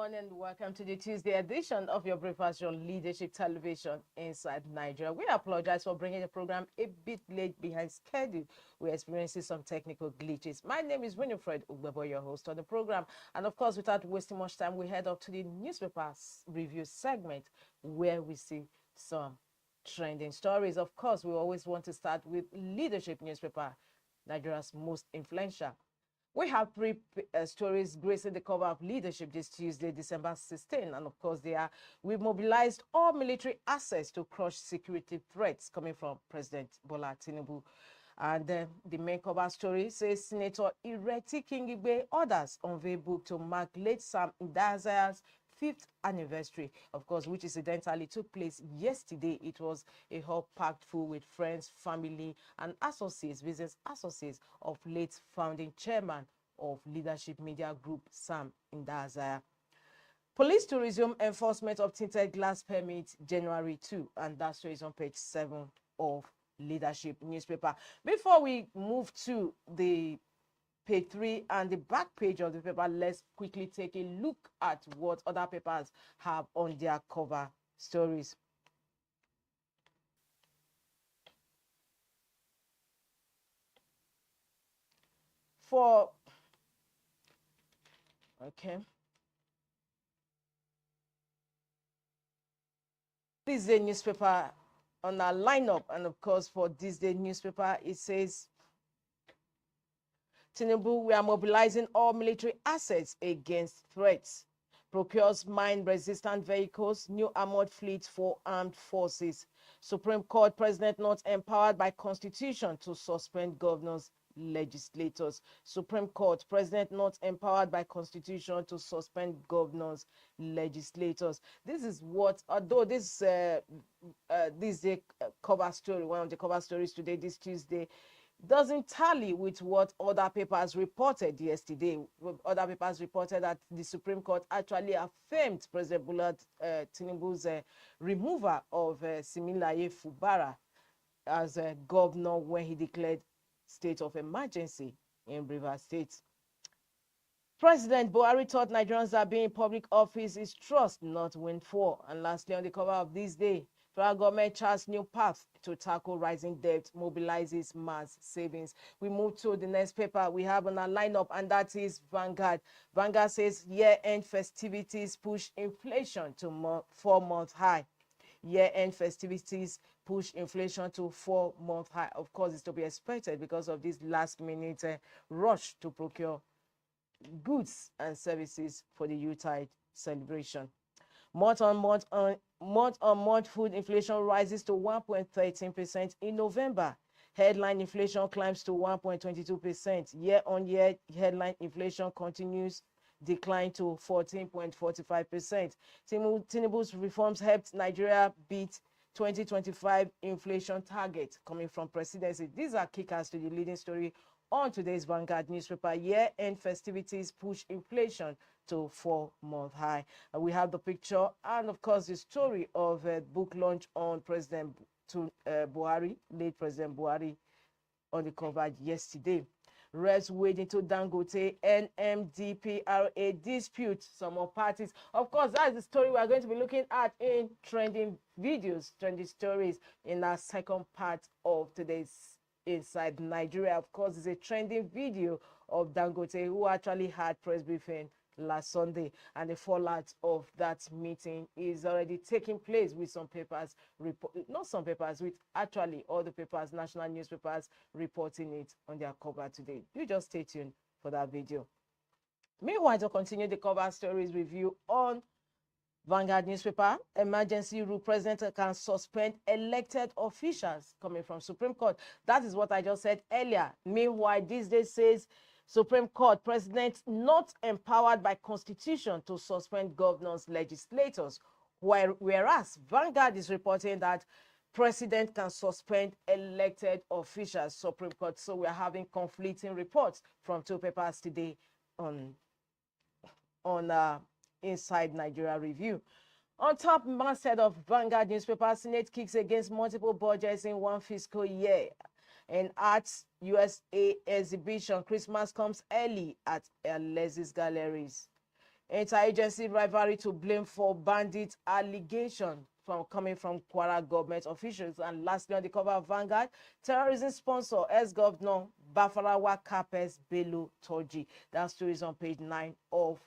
morning and welcome to the Tuesday edition of your breakfast on Leadership Television inside Nigeria. We apologize for bringing the program a bit late behind schedule. We're experiencing some technical glitches. My name is Winifred Ugbebo, your host on the program. And of course, without wasting much time, we head up to the newspapers review segment where we see some trending stories. Of course, we always want to start with Leadership newspaper, Nigeria's most influential. We have three stories gracing the cover of Leadership this Tuesday, December 16. And of course, we've mobilized all military assets to crush security threats coming from President Bola Tinubu. And the main cover story says Senator Ireti Kingibe orders Unveil book to mark late Sam Ndazaya's 5th anniversary, of course, which incidentally took place yesterday. It was a hall packed full with friends, family, and associates, business associates of late founding chairman of Leadership Media Group, Sam Ndazaya. Police to resume enforcement of tinted glass permit January 2, and that story is on page 7 of Leadership newspaper. Before we move to the page 3 and the back page of the paper, let's quickly take a look at what other papers have on their cover stories. This day newspaper on our lineup, and of course for this day newspaper, it says Tinubu, we are mobilizing all military assets against threats. Procures mine-resistant vehicles, new armored fleet for armed forces. Supreme Court President not empowered by Constitution to suspend governors, legislators. Supreme Court President not empowered by Constitution to suspend governors, legislators. This is what, although this is a cover story, one of the cover stories today, this Tuesday, doesn't tally with what other papers reported yesterday. Other papers reported that the Supreme Court actually affirmed President Bola Tinubu's removal of Similaye Fubara as a governor when he declared state of emergency in Rivers State. President Buhari thought Nigerians that being in public office is trust, not windfall. And lastly, on the cover of this day, federal government charts new path to tackle rising debt, mobilizes mass savings. We move to the next paper we have on our lineup, and that is Vanguard. Vanguard says year-end festivities push inflation to 4-month high. Year-end festivities push inflation to 4-month high. Of course, it's to be expected because of this last-minute rush to procure goods and services for the Yuletide celebration. Month-on-month food inflation rises to 1.13% in November. Headline inflation climbs to 1.22%. Year-on-year headline inflation continues decline to 14.45%. Tinubu's reforms helped Nigeria beat 2025 inflation target coming from presidency. These are kickers to the leading story on today's Vanguard newspaper. Year-end festivities push inflation to 4-month high. We have the picture and, of course, the story of a book launch on President Buhari, late President Buhari, on the cover yesterday. Rest wade into Dangote NMDPRA dispute. Some more parties. Of course, that is the story we are going to be looking at in trending videos, trending stories in our second part of today's Inside Nigeria. Of course, it's a trending video of Dangote, who actually had press briefing last Sunday, and the fallout of that meeting is already taking place with some papers, not some papers, with actually all the papers, national newspapers, reporting it on their cover today. You just stay tuned for that video. Meanwhile, to continue the cover stories review on Vanguard newspaper, emergency rule, president can suspend elected officials coming from Supreme Court. That is what I just said earlier. Meanwhile, this day says Supreme Court, president not empowered by Constitution to suspend governors, legislators, whereas Vanguard is reporting that president can suspend elected officials, Supreme Court. So we are having conflicting reports from two papers today on Inside Nigeria review. On top masthead of Vanguard newspaper, Senate kicks against multiple budgets in one fiscal year. And Arts USA exhibition, Christmas comes early at Alexis Galleries. Interagency rivalry to blame for bandit allegation coming from Kwara government officials. And lastly, on the cover of Vanguard, terrorism sponsor ex-governor Bafarawa Capes Bello Toji. That story is on page 9 of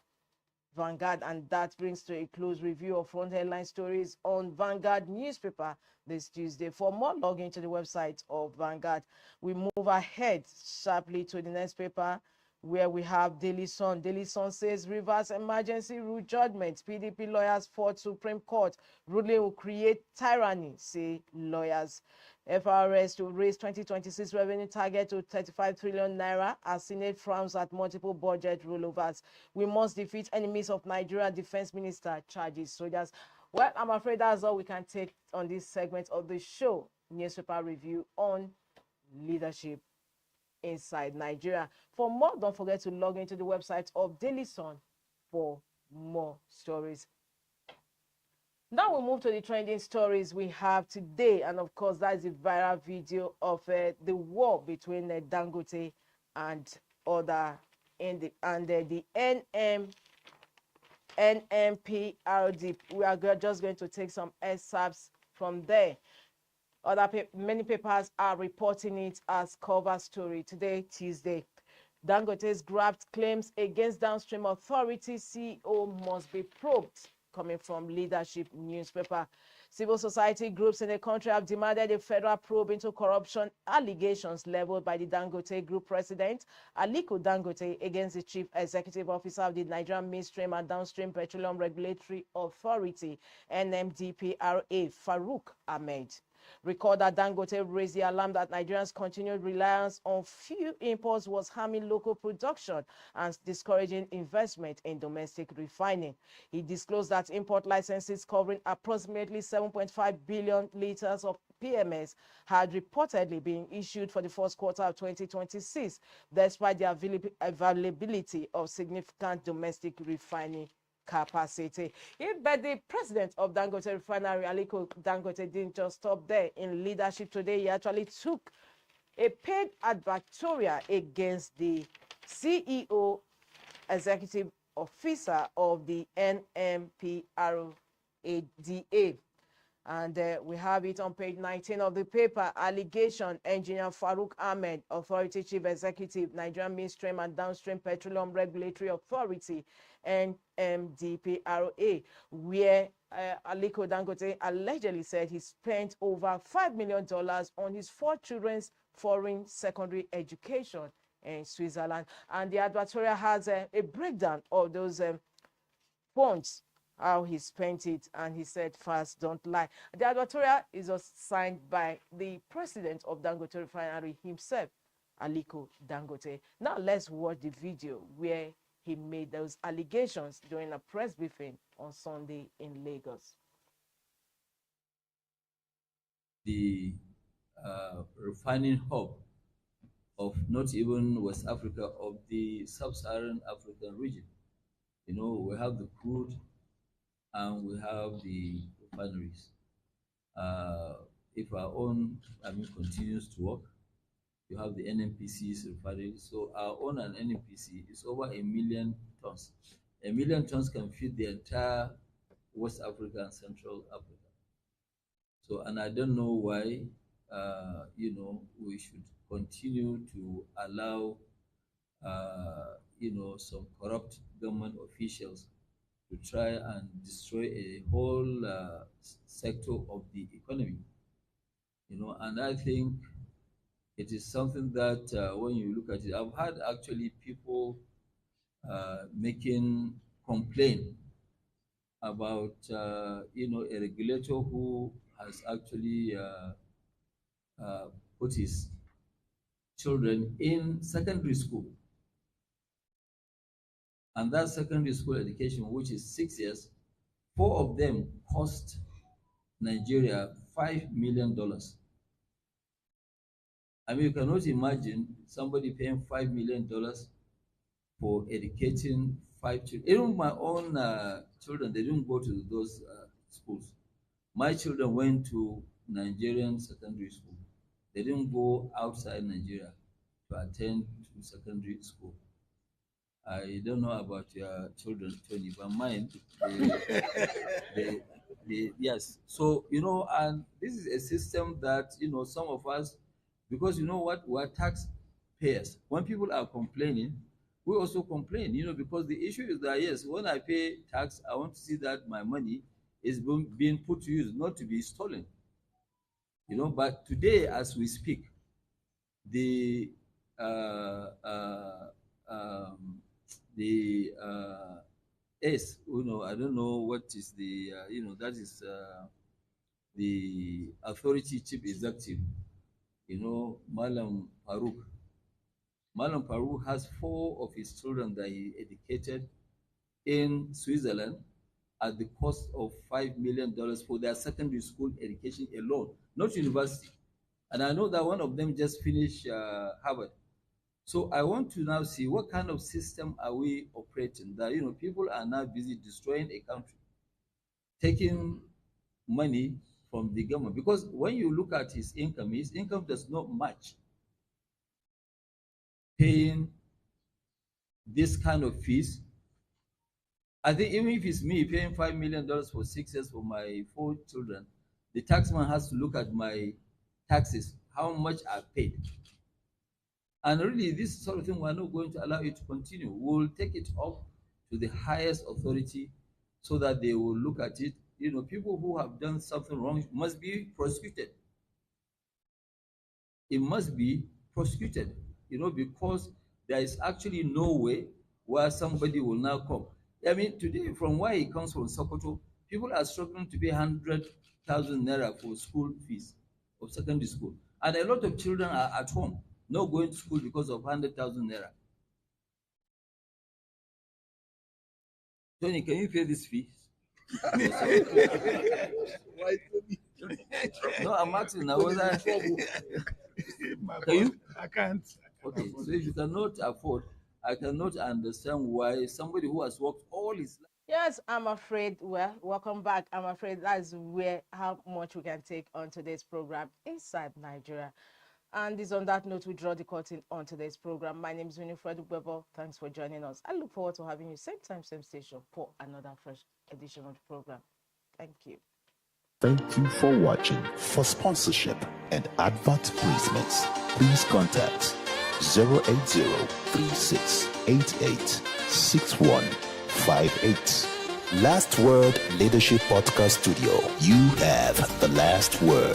Vanguard, and that brings to a close review of front headline stories on Vanguard newspaper this Tuesday. For more, log into the website of Vanguard. We move ahead sharply to the next paper, where we have Daily Sun. Daily Sun says reverse emergency rule judgment. PDP lawyers fought Supreme Court. Ruling will create tyranny, say lawyers. FRS to raise 2026 revenue target to 35 trillion naira as Senate frowns at multiple budget rollovers. We must defeat enemies of Nigeria, Defense Minister charges soldiers. Well, I'm afraid that's all we can take on this segment of the show. Newspaper review on leadership inside Nigeria. For more, don't forget to log into the website of Daily Sun for more stories. Now we move to the trending stories we have today, and of course that is the viral video of the war between Dangote and other the NMPRD. We are just going to take some excerpts from there. Many papers are reporting it as cover story today, Tuesday. Dangote's graft claims against downstream authority CEO must be probed, coming from Leadership newspaper. Civil society groups in the country have demanded a federal probe into corruption allegations leveled by the Dangote Group president, Aliko Dangote, against the chief executive officer of the Nigerian Midstream and Downstream Petroleum Regulatory Authority, NMDPRA, Farouk Ahmed. Recall that Dangote raised the alarm that Nigerians' continued reliance on fuel imports was harming local production and discouraging investment in domestic refining. He disclosed that import licenses covering approximately 7.5 billion liters of PMS had reportedly been issued for the first quarter of 2026, despite the availability of significant domestic refining capacity. But the president of Dangote Refinery, Aliko Dangote, didn't just stop there. In Leadership today, he actually took a paid advertorial against the CEO, executive officer of the NMPRADA. And we have it on page 19 of the paper. Allegation: Engineer Farouk Ahmed, Authority Chief Executive, Nigerian Midstream and Downstream Petroleum Regulatory Authority, NMDPRA, where Aliko Dangote allegedly said he spent over $5 million on his 4 children's foreign secondary education in Switzerland. And the advertorial has a breakdown of those funds, how he spent it, and he said, "Fast, don't lie." The advertorial is signed by the president of Dangote Refinery himself, Aliko Dangote. Now let's watch the video where he made those allegations during a press briefing on Sunday in Lagos. The refining hub of not even West Africa, of the sub-Saharan African region. You know, we have the crude and we have the refineries. If our own, continues to work, you have the NNPC's refinery. So our own and NNPC is over 1 million tons. 1 million tons can feed the entire West Africa and Central Africa. So, and I don't know why, we should continue to allow, some corrupt government officials to try and destroy a whole sector of the economy. And I think it is something that when you look at it, I've had actually people making complaint about, a regulator who has actually put his children in secondary school. And that secondary school education, which is 6 years, 4 of them cost Nigeria $5 million. I mean, you cannot imagine somebody paying $5 million for educating 5 children. Even my own children, they didn't go to those schools. My children went to Nigerian secondary school. They didn't go outside Nigeria to attend to secondary school. I don't know about your children, Tony, but mine, they, yes. So, and this is a system that, some of us, because you know what, we're taxpayers. When people are complaining, we also complain, because the issue is that, yes, when I pay tax, I want to see that my money is being put to use, not to be stolen. But today, as we speak, the uh, uh, um, S, I don't know what is that is the authority chief executive, Malam Farouk has 4 of his children that he educated in Switzerland at the cost of $5 million for their secondary school education alone, not university. And I know that one of them just finished Harvard. So I want to now see what kind of system are we operating that people are now busy destroying a country, taking money from the government. Because when you look at his income does not match paying this kind of fees. I think even if it's me paying $5 million for 6 years for my 4 children, the taxman has to look at my taxes, how much I paid. And really, this sort of thing, we're not going to allow it to continue. We'll take it up to the highest authority so that they will look at it. People who have done something wrong must be prosecuted. It must be prosecuted, because there is actually no way where somebody will now come. I mean, today, from where he comes from, Sokoto, people are struggling to pay 100,000 naira for school fees of secondary school. And a lot of children are at home, not going to school because of 100,000 naira. Tony, can you pay this fee? Why, Tony? No, I'm asking now. Can you? I can't. Okay, so if you cannot afford, I cannot understand why somebody who has worked all his life. Yes, I'm afraid. Well, welcome back. I'm afraid that's where how much we can take on today's program inside Nigeria. And it's on that note we draw the curtain on today's program. My name is Winifred Ubebo. Thanks for joining us. I look forward to having you same time, same station for another fresh edition of the program. Thank you. Thank you for watching. For sponsorship and advert placements, please contact 080-3688-6158. Last Word Leadership Podcast Studio. You have the last word.